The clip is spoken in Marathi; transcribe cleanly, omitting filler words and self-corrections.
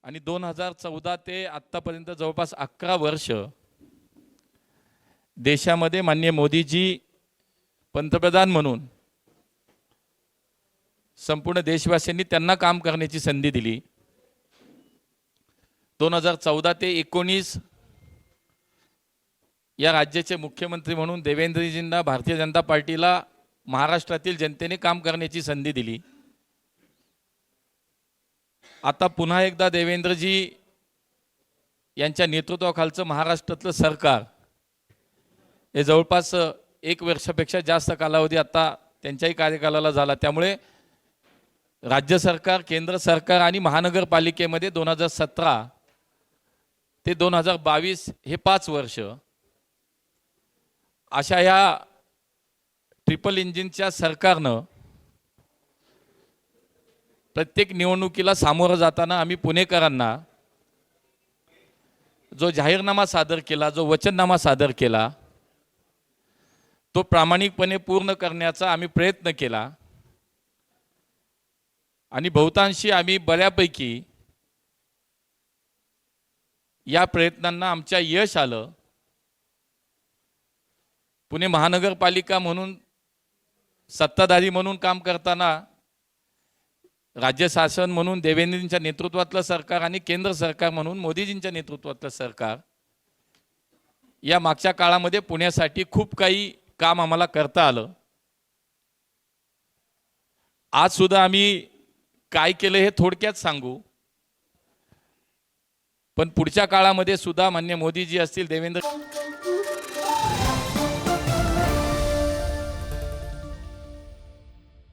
आणि 2014 ते आत्तापर्यंत जवळपास 11 वर्ष देशामध्ये माननीय मोदीजी पंतप्रधान म्हणून संपूर्ण देशवासियांनी त्यांना काम करण्याची संधी दिली। 2014 ते 19 या राज्याचे मुख्यमंत्री म्हणून देवेंद्रजींना भारतीय जनता पार्टीला महाराष्ट्रातील जनतेने काम करण्याची संधी दिली। आता पुन्हा एकदा देवेंद्रजी यांच्या नेतृत्वाखालचं महाराष्ट्रातलं सरकार हे जवळपास 1 वर्षापेक्षा जास्त कालावधी आता त्यांच्याही कार्यकालाला झाला। त्यामुळे राज्य सरकार, केंद्र सरकार आणि महानगरपालिकेमध्ये 2017 ते 2022 हे 5 वर्ष अशा या ट्रिपल इंजिनच्या सरकारनं प्रत्येक निवडणुकीला सामोरं जाताना आम्ही पुणेकरांना जो जाहीरनामा सादर केला, जो वचननामा सादर केला, तो प्रामाणिकपणे पूर्ण करण्याचा आम्ही प्रयत्न केला आणि बहुतांशी आम्ही बऱ्यापैकी या प्रयत्नांना आमच्या यश आलं। पुणे महानगरपालिका म्हणून सत्ताधारी म्हणून काम करताना राज्य शासन म्हणून देवेंद्रजींच्या नेतृत्वातलं सरकार आणि केंद्र सरकार म्हणून मोदीजींच्या नेतृत्वातलं सरकार या मागच्या काळामध्ये पुण्यासाठी खूप काही काम आम्हाला करता आलं। आज सुद्धा आम्ही काय केलं हे थोडक्यात सांगू, पण पुढच्या काळामध्ये सुद्धा माननीय मोदीजी असतील, देवेंद्र